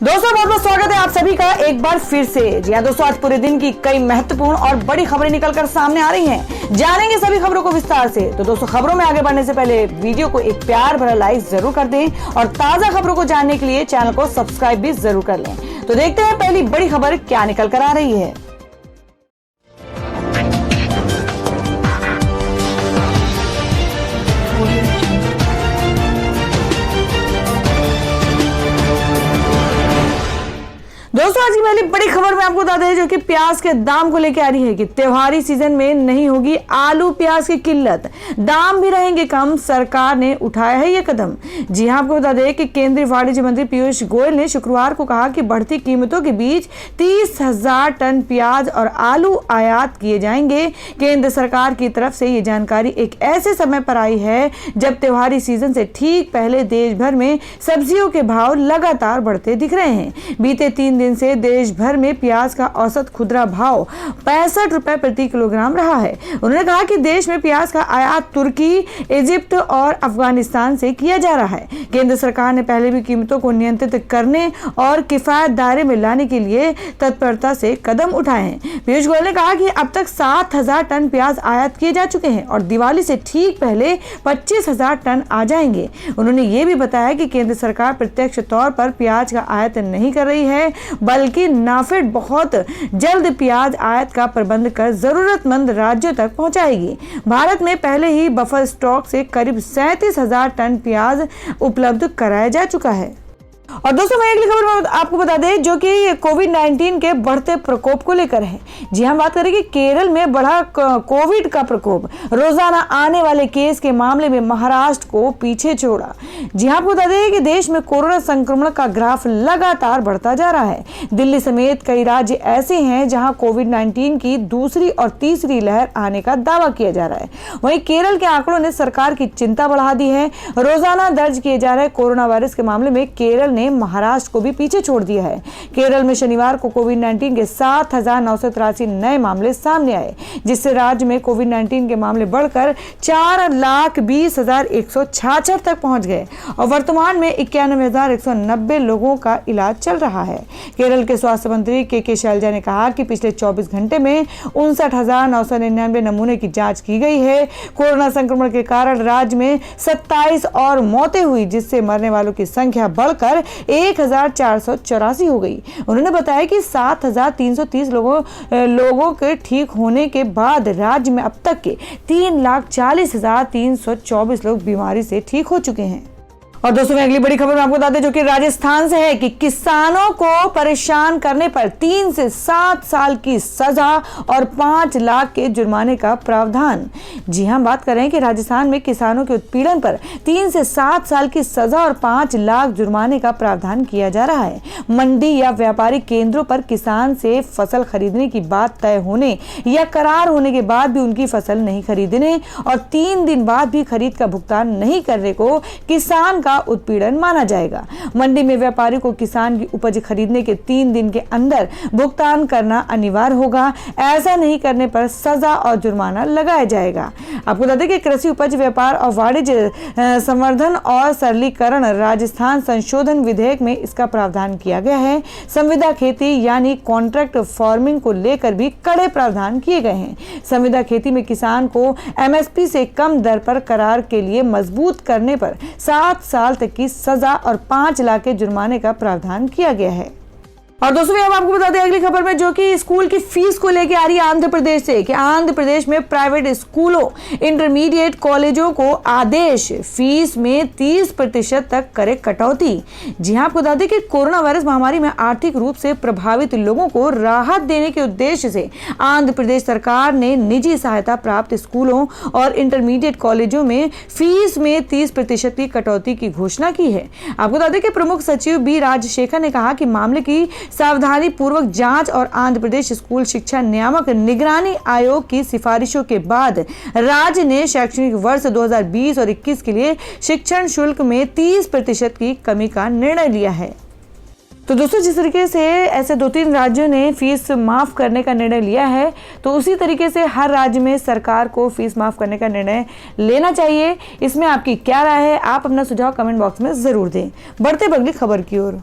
दोस्तों बहुत बहुत स्वागत है आप सभी का एक बार फिर से। जी हाँ दोस्तों, आज पूरे दिन की कई महत्वपूर्ण और बड़ी खबरें निकलकर सामने आ रही हैं। जानेंगे सभी खबरों को विस्तार से। तो दोस्तों, खबरों में आगे बढ़ने से पहले वीडियो को एक प्यार भरा लाइक जरूर कर दें और ताजा खबरों को जानने के लिए चैनल को सब्सक्राइब भी जरूर कर लें। तो देखते हैं पहली बड़ी खबर क्या निकल कर आ रही है। दोस्तों, आज की पहली बड़ी खबर में आपको बता दें जो कि प्याज के दाम को लेकर आ रही है कि त्योहारी सीजन में नहीं होगी आलू प्याज की किल्लत, दाम भी रहेंगे कम। सरकार ने उठाया है ये कदम। जी हां, आपको बता दें कि केंद्रीय वाणिज्य मंत्री पीयूष गोयल ने शुक्रवार को कहा कि बढ़ती कीमतों के बीच 30,000 टन प्याज और आलू आयात किए जाएंगे। केंद्र सरकार की तरफ से ये जानकारी एक ऐसे समय पर आई है जब त्योहारी सीजन से ठीक पहले देश भर में सब्जियों के भाव लगातार बढ़ते दिख रहे हैं। बीते 3 दिन से देश भर में प्याज का औसत खुदरा भाव 65 रुपए प्रति किलोग्राम रहा है। उन्होंने कहा कि देश में प्याज का आयात तुर्की, इजिप्ट और अफगानिस्तान से किया जा रहा है। केंद्र सरकार ने पहले भी कीमतों को नियंत्रित करने और किफायत दायरे में लाने के लिए तत्परता से कदम उठाए हैं। पीयूष गोयल ने कहा कि अब तक 7,000 टन प्याज आयात किए जा चुके हैं और दिवाली से ठीक पहले 25,000 टन आ जाएंगे। उन्होंने ये भी बताया कि केंद्र सरकार प्रत्यक्ष तौर पर प्याज का आयात नहीं कर रही है, बल्कि नाफेड बहुत जल्द प्याज आयात का प्रबंध कर जरूरतमंद राज्यों तक पहुंचाएगी। भारत में पहले ही बफर स्टॉक से करीब 37,000 टन प्याज उपलब्ध कराया जा चुका है। और दोस्तों, मैं अगली खबर में आपको बता दें जो कि कोविड-19 के बढ़ते प्रकोप को लेकर है। जी हम बात करें कि केरल में बढ़ा कोविड का प्रकोप, रोजाना आने वाले केस के मामले में महाराष्ट्र को पीछे छोड़ा। जी हाँ, आपको बता दें कि देश में कोरोना संक्रमण का ग्राफ लगातार बढ़ता जा रहा है। दिल्ली समेत कई राज्य ऐसे हैं जहां कोविड-19 की दूसरी और तीसरी लहर आने का दावा किया जा रहा है। वहीं केरल के आंकड़ों ने सरकार की चिंता बढ़ा दी है। रोजाना दर्ज किए जा रहे कोरोना वायरस के मामले में केरल महाराष्ट्र को भी पीछे छोड़ दिया है। केरल में शनिवार को कोविड-19 के 7,983 नए मामले सामने आए, जिससे राज्य में कोविड-19 के मामले बढ़कर 4,20,166 तक पहुंच गए और वर्तमान में 91,190 लोगों का इलाज चल रहा है। केरल के स्वास्थ्य मंत्री के शैलजा ने कहा कि पिछले 24 घंटे में 59,999 नमूने की जांच की गई है। कोरोना संक्रमण के कारण राज्य में 27 और मौतें हुई, जिससे मरने वालों की संख्या बढ़कर 1,484 हो गई। उन्होंने बताया कि 7,330 लोगों के ठीक होने के बाद राज्य में अब तक के 3,40,324 लोग बीमारी से ठीक हो चुके हैं। और दोस्तों, मैं अगली बड़ी खबर में आपको बता दें जो कि राजस्थान से है कि किसानों को परेशान करने पर 3 से 7 साल की सजा और 5 लाख के जुर्माने का प्रावधान। जी हां, बात कर रहे हैं कि राजस्थान में किसानों के उत्पीड़न पर 3 से 7 साल की सजा और 5 लाख जुर्माने का प्रावधान किया जा रहा है। मंडी या व्यापारिक केंद्रों पर किसान से फसल खरीदने की बात तय होने या करार होने के बाद भी उनकी फसल नहीं खरीदने और 3 दिन बाद भी खरीद का भुगतान नहीं करने को किसान उत्पीड़न माना जाएगा। मंडी में व्यापारी को किसान की उपज खरीदने के 3 दिन के अंदर भुगतान करना अनिवार्य होगा। ऐसा नहीं करने पर सजा और जुर्माना लगाया जाएगा। आपको बता दें कि कृषि उपज व्यापार और वाणिज्य संवर्धन और सरलीकरण राजस्थान संशोधन विधेयक में इसका प्रावधान किया गया है। संविदा खेती यानी कॉन्ट्रैक्ट फार्मिंग को लेकर भी कड़े प्रावधान किए गए हैं। संविदा खेती में किसान को एमएसपी से कम दर पर करार के लिए मजबूत करने पर 7 साल तक की सजा और 5 लाख के जुर्माने का प्रावधान किया गया है। और दोस्तों, अब आपको बता दें अगली खबर में जो कि स्कूल की फीस को लेकर आ रही है आंध्र प्रदेश से कि आंध्र प्रदेश में प्राइवेट स्कूलों, इंटरमीडिएट कॉलेजों को आदेश फीस में 30% तक करे कटौती। जी हां, आपको बता दें कि कोरोना वायरस महामारी में आर्थिक रूप से प्रभावित लोगों को राहत देने के उद्देश्य से आंध्र प्रदेश सरकार ने निजी सहायता प्राप्त स्कूलों और इंटरमीडिएट कॉलेजों में फीस में 30% की कटौती की घोषणा की है। आपको बता दें कि प्रमुख सचिव बी राजशेखर ने कहा कि मामले की सावधानी पूर्वक जांच और आंध्र प्रदेश स्कूल शिक्षा नियामक निगरानी आयोग की सिफारिशों के बाद राज्य ने शैक्षणिक वर्ष 2020 और 21 के लिए शिक्षण शुल्क में 30% की कमी का निर्णय लिया है। तो दोस्तों, जिस तरीके से ऐसे 2-3 राज्यों ने फीस माफ करने का निर्णय लिया है, तो उसी तरीके से हर राज्य में सरकार को फीस माफ करने का निर्णय लेना चाहिए। इसमें आपकी क्या राय है? आप अपना सुझाव कमेंट बॉक्स में जरूर दें। बढ़ते अगली खबर की ओर।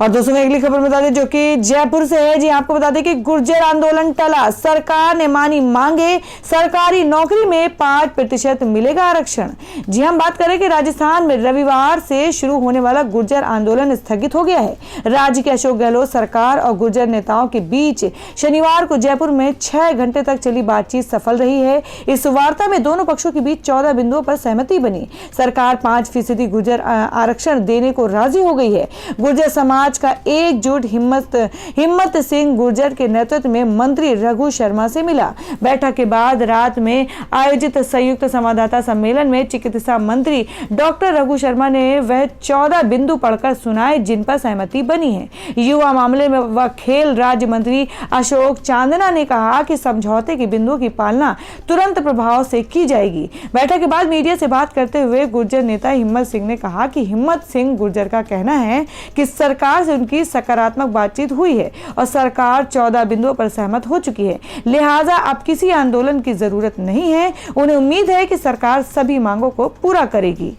और दोस्तों में अगली खबर बता दें जो कि जयपुर से है। जी आपको बता दें कि गुर्जर आंदोलन टला, सरकार ने मानी मांगे, सरकारी नौकरी में 5% मिलेगा आरक्षण। जी हम बात करें कि राजस्थान में रविवार से शुरू होने वाला गुर्जर आंदोलन स्थगित हो गया है। राज्य के अशोक गहलोत सरकार और गुर्जर नेताओं के बीच शनिवार को जयपुर में 6 घंटे तक चली बातचीत सफल रही है। इस वार्ता में दोनों पक्षों के बीच 14 बिंदुओं पर सहमति बनी। सरकार 5% गुर्जर आरक्षण देने को राजी हो गई है। गुर्जर समाज का एकजुट हिम्मत सिंह गुर्जर के नेतृत्व में मंत्री रघु शर्मा से मिला। बैठक के बाद रात में आयोजित संयुक्त संवाददाता सम्मेलन में चिकित्सा मंत्री डॉक्टर रघु शर्मा ने वह 14 बिंदु पढ़कर सुनाए जिन पर सहमति बनी है। युवा मामले में व खेल राज्य मंत्री अशोक चांदना ने कहा कि समझौते के बिंदुओं की पालना तुरंत प्रभाव से की जाएगी। बैठक के बाद मीडिया से बात करते हुए गुर्जर नेता हिम्मत सिंह ने कहा कि हिम्मत सिंह गुर्जर का कहना है कि सरकार से उनकी सकारात्मक बातचीत हुई है और सरकार 14 बिंदुओं पर सहमत हो चुकी है, लिहाजा अब किसी आंदोलन की जरूरत नहीं है। उन्हें उम्मीद है कि सरकार सभी मांगों को पूरा करेगी।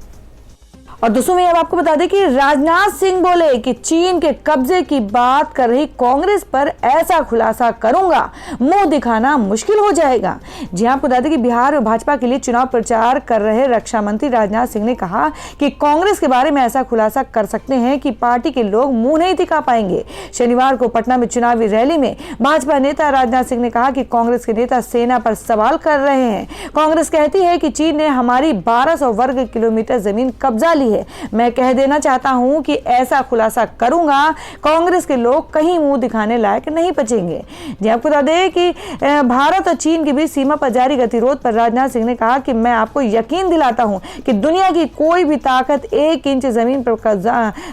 और दोस्तों मैं अब आपको बता दें कि राजनाथ सिंह बोले कि चीन के कब्जे की बात कर रही कांग्रेस पर ऐसा खुलासा करूंगा, मुंह दिखाना मुश्किल हो जाएगा। जी आपको बता दें कि बिहार में भाजपा के लिए चुनाव प्रचार कर रहे रक्षा मंत्री राजनाथ सिंह ने कहा कि कांग्रेस के बारे में ऐसा खुलासा कर सकते हैं कि पार्टी के लोग मुंह नहीं दिखा पाएंगे। शनिवार को पटना में चुनावी रैली में भाजपा नेता राजनाथ सिंह ने कहा कि कांग्रेस के नेता सेना पर सवाल कर रहे हैं। कांग्रेस कहती है कि चीन ने हमारी 1200 वर्ग किलोमीटर जमीन कब्जा ली है। मैं कह देना चाहता हूं कि ऐसा खुलासा करूंगा, कांग्रेस के लोग कहीं मुंह दिखाने लायक नहीं बचेंगे। जी आपको बता दें कि भारत और चीन के बीच सीमा पर जारी गतिरोध पर राजनाथ सिंह ने कहा कि मैं आपको यकीन दिलाता हूं कि दुनिया की कोई भी ताकत 1 इंच जमीन पर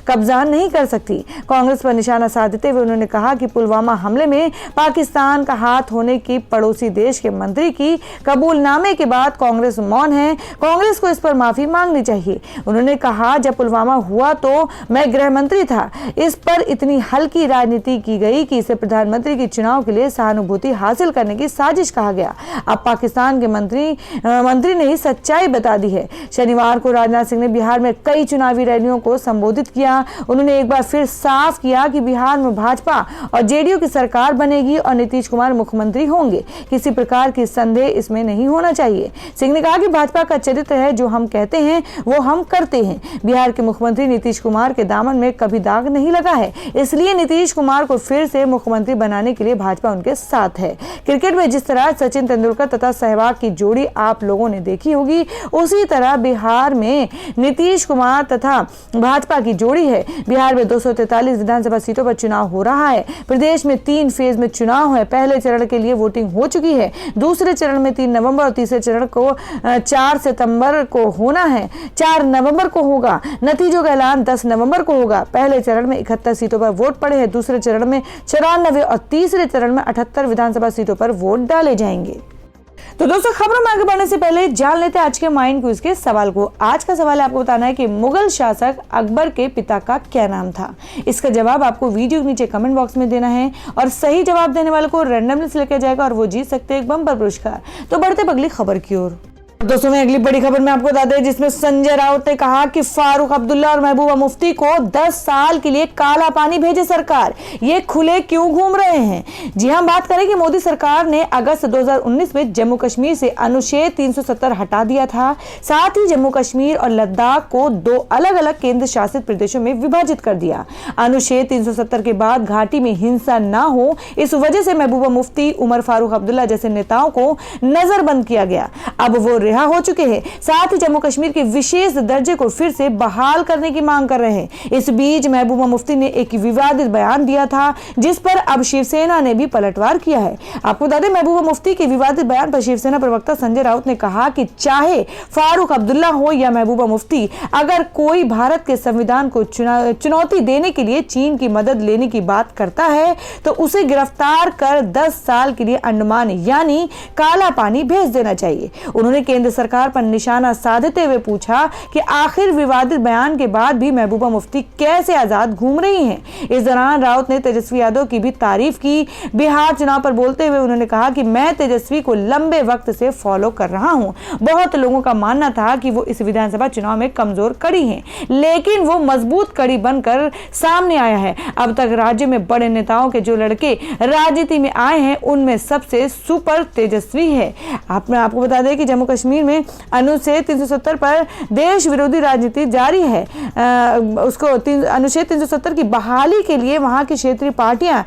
कब्जा नहीं कर सकती। कांग्रेस पर निशाना साधते हुए उन्होंने कहा कि पुलवामा हमले में पाकिस्तान का हाथ होने की पड़ोसी देश के मंत्री की कबूलनामे के बाद कांग्रेस मौन है। कांग्रेस को इस पर माफी मांगनी चाहिए। उन्होंने कहा जब पुलवामा हुआ तो मैं गृह मंत्री था, इस पर इतनी हल्की राजनीति की गई कि इसे प्रधानमंत्री के चुनाव के लिए सहानुभूति हासिल करने की साजिश कहा गया। अब पाकिस्तान के मंत्री ने ही सच्चाई बता दी है। शनिवार को राजनाथ सिंह ने बिहार में कई चुनावी रैलियों को संबोधित किया। उन्होंने एक बार फिर साफ किया कि बिहार में भाजपा और जेडीयू की सरकार बनेगी और नीतीश कुमार मुख्यमंत्री होंगे। किसी प्रकार की संदेह इसमें नहीं होना चाहिए। सिंह ने कहा कि भाजपा का चरित्र है, जो हम कहते हैं वो हम करते हैं। बिहार के मुख्यमंत्री नीतीश कुमार के दामन में कभी दाग नहीं लगा है, इसलिए नीतीश कुमार को फिर से मुख्यमंत्री बनाने के लिए भाजपा उनके साथ है। क्रिकेट में जिस तरह सचिन तेंदुलकर तथा सहवाग की जोड़ी आप लोगों ने देखी होगी, उसी तरह बिहार में नीतीश कुमार तथा भाजपा की जोड़ी है। बिहार में 243 विधानसभा सीटों पर चुनाव हो रहा है। प्रदेश में 3 फेज में चुनाव है। पहले चरण के लिए वोटिंग हो चुकी है। दूसरे चरण में 3 नवंबर और तीसरे चरण को 4 सितंबर को होना है। 4 नवंबर को होगा। नतीजों का ऐलान 10 नवंबर को होगा। पहले चरण में 71 सीटों पर वोट पड़े हैं। दूसरे चरण में 94 और तीसरे चरण में 78 विधानसभा सीटों पर वोट डाले जाएंगे। तो दोस्तों खबरों में आगे बढ़ने से पहले जान लेते हैं आज के माइंड क्विज के सवाल को। आज का सवाल आपको बताना है कि मुगल शासक अकबर के पिता का क्या नाम था। इसका जवाब आपको वीडियो के नीचे कमेंट बॉक्स में देना है और सही जवाब देने वाले को रैंडमली सिलेक्ट किया जाएगा और वो जीत सकते हैं एक बम्पर पुरस्कार। तो बढ़ते अगली खबर की ओर। दोस्तों में अगली बड़ी खबर में आपको बता दें जिसमें संजय राउत ने कहा कि फारूक अब्दुल्ला और महबूबा मुफ्ती को 10 साल के लिए काला पानी भेजे सरकार, ये खुले क्यों घूम रहे हैं। जी हां, बात करें कि मोदी सरकार ने अगस्त 2019 में जम्मू कश्मीर से अनुच्छेद 370 हटा दिया था। साथ ही जम्मू कश्मीर और लद्दाख को 2 अलग अलग केंद्र शासित प्रदेशों में विभाजित कर दिया। अनुच्छेद 370 के बाद घाटी में हिंसा न हो, इस वजह से महबूबा मुफ्ती, उमर फारूक अब्दुल्ला जैसे नेताओं को नजरबंद किया गया। अब वो रिहा हो चुके हैं। साथ ही जम्मू कश्मीर के विशेष दर्जे को फिर से बहाल करने की मांग कर रहे हैं। इस बीच महबूबा मुफ्ती ने एक विवादित बयान दिया था जिस पर अब शिवसेना ने भी पलटवार किया है। आपको बता दें महबूबा मुफ्ती के विवादित बयान पर शिवसेना प्रवक्ता संजय राउत ने कहा कि चाहे फारूक अब्दुल्ला हो या महबूबा मुफ्ती, अगर कोई भारत के संविधान को चुनौती देने के लिए चीन की मदद लेने की बात करता है तो उसे गिरफ्तार कर 10 साल के लिए अंडमान यानी काला पानी भेज देना चाहिए। उन्होंने केंद्र सरकार पर निशाना साधते हुए पूछा कि आखिर विवादित बयान के बाद भी महबूबा मुफ्ती कैसे आजाद घूम रही हैं। इस दौरान राउत ने तेजस्वी यादव की भी तारीफ की। बिहार चुनाव पर बोलते हुए उन्होंने कहा कि मैं तेजस्वी को लंबे वक्त से फॉलो कर रहा हूं। बहुत लोगों का मानना था कि वो इस विधानसभा चुनाव में कमजोर कड़ी हैं, लेकिन वो मजबूत कड़ी बनकर सामने आया है। अब तक राज्य में बड़े नेताओं के जो लड़के राजनीति में आए हैं उनमें सबसे सुपर तेजस्वी है। आपको बता दें कि जम्मू कश्मीर में अनुच्छेद 370 पर देश विरोधी राजनीति जारी है। उसको अनुच्छेद 370 की बहाली के लिए वहां की क्षेत्रीय पार्टियां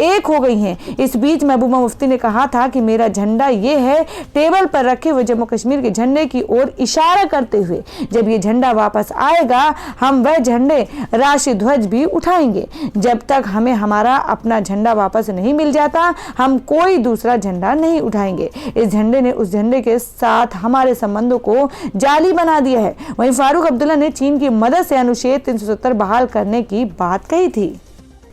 एक हो गई हैं। इस बीच महबूबा मुफ्ती ने कहा था कि मेरा झंडा ये है, टेबल पर रखे हुए जम्मू कश्मीर के झंडे की ओर इशारा करते हुए। जब ये झंडा वापस आएगा हम वह झंडे राष्ट्रीय ध्वज भी उठाएंगे। जब तक हमें हमारा अपना झंडा वापस नहीं मिल जाता हम कोई दूसरा झंडा नहीं उठाएंगे। इस झंडे ने उस झंडे के साथ हमारे संबंधों को जाली बना दिया है। वहीं फारूक अब्दुल्ला ने चीन की मदद से अनुच्छेद 370 बहाल करने की बात कही थी।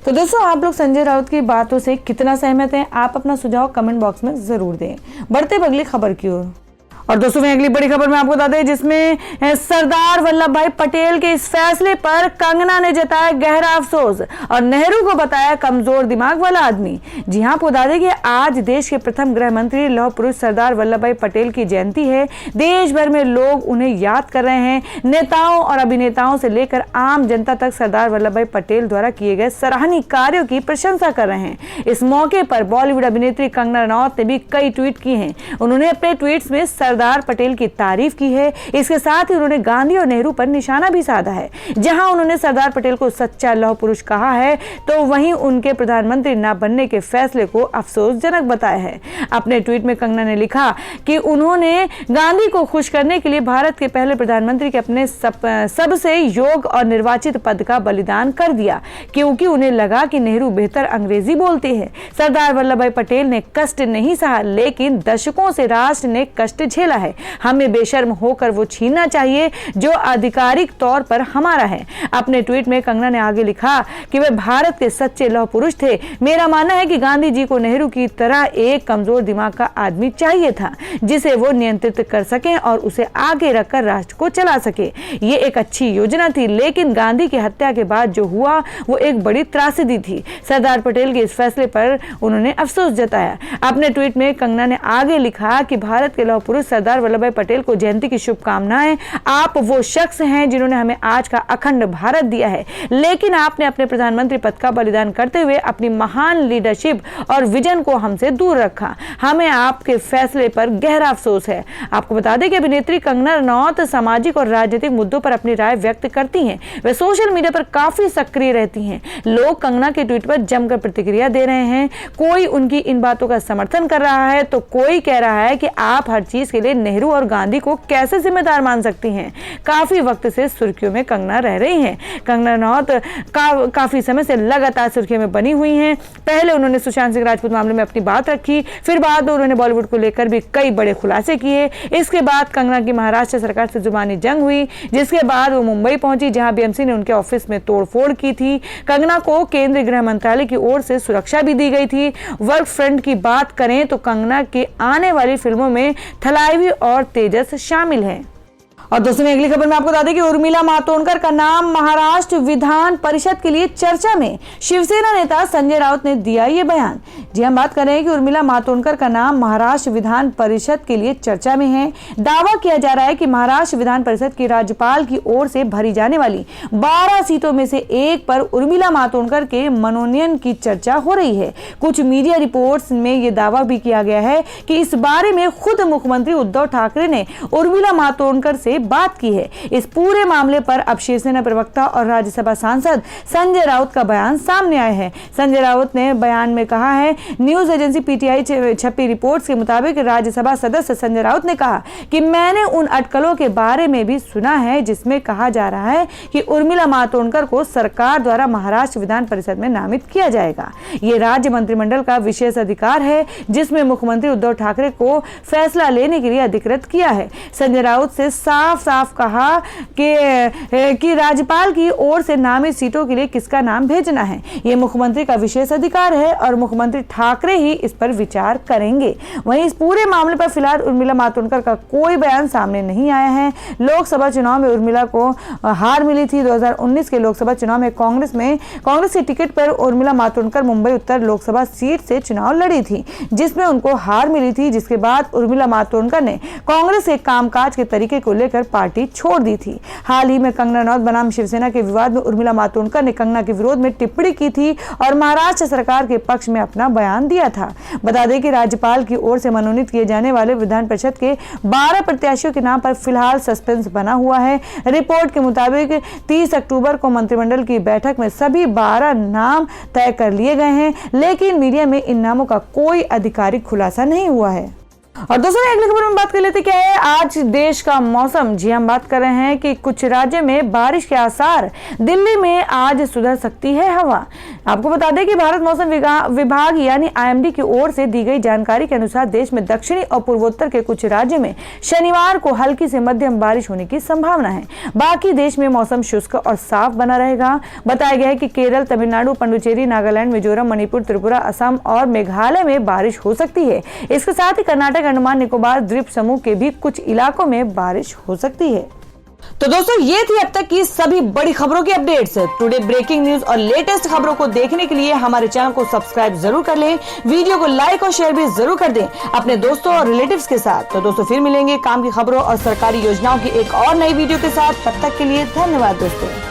तो दोस्तों, आप लोग संजय राउत की बातों से कितना सहमत हैं? आप अपना सुझाव कमेंट बॉक्स में जरूर दें। बढ़ते अगली खबर की ओर। और दोस्तों, अगली बड़ी खबर में आपको बता दें जिसमें सरदार वल्लभ भाई पटेल के इस फैसले पर कंगना ने जताया गहरा अफसोस और नेहरू को बताया कमजोर दिमाग वाला आदमी। जी हां, आपको बता दें कि आज देश के प्रथम गृह मंत्री लौह पुरुष सरदार वल्लभ भाई पटेल की जयंती है। देश भर में लोग उन्हें याद कर रहे हैं। नेताओं और अभिनेताओं से लेकर आम जनता तक सरदार वल्लभ भाई पटेल द्वारा किए गए सराहनीय कार्यों की प्रशंसा कर रहे हैं। इस मौके पर बॉलीवुड अभिनेत्री कंगना रनौत ने भी कई ट्वीट किए हैं। उन्होंने अपने ट्वीट्स में सरदार पटेल की तारीफ की है। इसके साथ ही उन्होंने गांधी और नेहरू पर निशाना भी साधा है। जहां उन्होंने सरदार पटेल को सच्चा लौह पुरुष कहा है तो वहीं उनके प्रधानमंत्री न बनने के फैसले को अफसोसजनक बताया है। अपने ट्वीट में कंगना ने लिखा कि उन्होंने गांधी को खुश करने के लिए भारत के पहले प्रधानमंत्री के अपने सबसे योग्य और निर्वाचित पद का बलिदान कर दिया, क्योंकि उन्हें लगा कि नेहरू बेहतर अंग्रेजी बोलते हैं। सरदार वल्लभ भाई पटेल ने कष्ट नहीं सहा, लेकिन दशकों से राष्ट्र ने कष्ट झेला है। हमें बेशर्म होकर वो छीनना चाहिए जो आधिकारिक तौर पर हमारा है। अपने ट्वीट में कंगना ने आगे लिखा कि वे भारत के सच्चे लौह पुरुष थे। मेरा मानना है कि गांधी जी को नेहरू की तरह एक कमजोर दिमाग का आदमी चाहिए था जिसे वो नियंत्रित कर सके और उसे आगे रखकर राष्ट्र को चला सके। ये एक अच्छी योजना थी, लेकिन गांधी की हत्या के बाद जो हुआ वो एक बड़ी त्रासदी थी। सरदार पटेल के इस फैसले पर उन्होंने अफसोस जताया। अपने ट्वीट में कंगना ने आगे लिखा कि भारत के लौह पुरुष सरदार वल्लभ भाई पटेल को जयंती की शुभकामनाएं। आप वो शख्स हैं जिन्होंने हमें आज का अखंड भारत दिया है, लेकिन आपने अपने प्रधानमंत्री पद का बलिदान करते हुए अपनी महान लीडरशिप और विजन को हमसे दूर रखा। हमें आपके फैसले पर गहरा अफसोस है। आपको बता दें कि अभिनेत्री कंगना रनौत सामाजिक और राजनीतिक मुद्दों पर अपनी राय व्यक्त करती हैं। वे सोशल मीडिया पर काफी सक्रिय रहती हैं। लोग कंगना के ट्वीट पर जमकर प्रतिक्रिया दे रहे हैं। कोई उनकी इन बातों का समर्थन कर रहा है तो कोई कह रहा है कि आप हर चीज के लिए नेहरू और गांधी को कैसे जिम्मेदार मान सकती हैं। काफी वक्त से सुर्खियों में कंगना रह रही हैं। कंगना रनौत काफी समय से लगातार सुर्खियों में बनी हुई हैं। पहले उन्होंने सुशांत सिंह राजपूत मामले में अपनी बात रखी, फिर बाद में उन्होंने बॉलीवुड को लेकर भी कई बड़े खुलासे किए। इसके बाद कंगना की महाराष्ट्र सरकार से जुबानी जंग हुई, जिसके बाद वो मुंबई पहुंची जहां बीएमसी ने उनके ऑफिस में तोड़फोड़ की थी। कंगना को केंद्रीय गृह मंत्रालय की ओर से सुरक्षा भी दी गई थी। वर्क फ्रंट की बात करें तो कंगना के आने वाली फिल्मों में थलाइवी और तेजस शामिल हैं। और दोस्तों, अगली खबर में आपको बता दें कि उर्मिला मातोंडकर का नाम महाराष्ट्र विधान परिषद के लिए चर्चा में। शिवसेना नेता संजय राउत ने दिया ये बयान। जी हम बात कर रहे हैं कि उर्मिला मातोंडकर का नाम महाराष्ट्र विधान परिषद के लिए चर्चा में है। दावा किया जा रहा है कि महाराष्ट्र विधान परिषद की राज्यपाल की ओर से भरी जाने वाली 12 सीटों में से एक पर उर्मिला मातोंडकर के मनोनयन की चर्चा हो रही है। कुछ मीडिया रिपोर्ट्स में यह दावा भी किया गया है कि इस बारे में खुद मुख्यमंत्री उद्धव ठाकरे ने उर्मिला मातोंडकर से बात की है। इस पूरे मामले पर अब शिवसेना प्रवक्ता और राज्यसभा सांसद संजय राउत का बयान सामने आया है। संजय राउत ने बयान में कहा है, न्यूज एजेंसी पीटीआई छपी रिपोर्ट्स के मुताबिक राज्यसभा सदस्य संजय राउत ने कहा कि मैंने उन अटकलों के बारे में भी सुना है जिसमें कहा जा रहा है कि उर्मिला मातोंडकर को सरकार द्वारा महाराष्ट्र विधान परिषद में नामित किया जाएगा। ये राज्य मंत्रिमंडल का विशेष अधिकार है जिसमें मुख्यमंत्री उद्धव ठाकरे को फैसला लेने के लिए अधिकृत किया है। संजय राउत से साफ साफ साफ कहा कि राज्यपाल की ओर से नामित सीटों के लिए किसका नाम भेजना है। ये मुख्यमंत्री का विशेष अधिकार है और मुख्यमंत्री ठाकरे ही इस पर विचार करेंगे। वहीं इस पूरे मामले पर फिलहाल उर्मिला मातोंडकर का कोई बयान सामने नहीं आया है। लोकसभा चुनाव में उर्मिला को हार मिली थी। 2019 के लोकसभा चुनाव में कांग्रेस के टिकट पर उर्मिला मातोंडकर मुंबई उत्तर लोकसभा सीट से चुनाव लड़ी थी, जिसमें उनको हार मिली थी, जिसके बाद उर्मिला मातोंडकर ने कांग्रेस के कामकाज के तरीके को लेकर पार्टी छोड़ दी थी। हाल ही में कंगना रनौत बनाम शिवसेना के विवाद में उर्मिला मातोंडकर ने कंगना के विरोध में टिप्पणी की थी और महाराष्ट्र सरकार के पक्ष में अपना बयान दिया था। बता दें कि राज्यपाल की ओर से मनोनीत किए जाने वाले विधान परिषद के 12 प्रत्याशियों के नाम पर फिलहाल सस्पेंस बना हुआ है। रिपोर्ट के मुताबिक 30 अक्टूबर को मंत्रिमंडल की बैठक में सभी 12 नाम तय कर लिए गए हैं, लेकिन मीडिया में इन नामों का कोई आधिकारिक खुलासा नहीं हुआ है। और दोस्तों अगली खबर में बात कर लेते क्या है आज देश का मौसम। जी हम बात कर रहे हैं कि कुछ राज्य में बारिश के आसार। दिल्ली में आज सुधर सकती है हवा। आपको बता दें कि भारत मौसम विभाग यानी IMD की ओर से दी गई जानकारी के अनुसार देश में दक्षिणी और पूर्वोत्तर के कुछ राज्य में शनिवार को हल्की से मध्यम बारिश होने की संभावना है। बाकी देश में मौसम शुष्क और साफ बना रहेगा। बताया गया है कि केरल, तमिलनाडु, पुडुचेरी, नागालैंड, मिजोरम, मणिपुर, त्रिपुरा, असम और मेघालय में बारिश हो सकती है। इसके साथ ही कर्नाटक, अंडमान निकोबार द्वीप समूह के भी कुछ इलाकों में बारिश हो सकती है। तो दोस्तों ये थी अब तक की सभी बड़ी खबरों की अपडेट्स। टुडे ब्रेकिंग न्यूज और लेटेस्ट खबरों को देखने के लिए हमारे चैनल को सब्सक्राइब जरूर कर लें। वीडियो को लाइक और शेयर भी जरूर कर दें अपने दोस्तों और रिलेटिव्स के साथ। तो दोस्तों फिर मिलेंगे काम की खबरों और सरकारी योजनाओं की एक और नई वीडियो के साथ। तब तक के लिए धन्यवाद दोस्तों।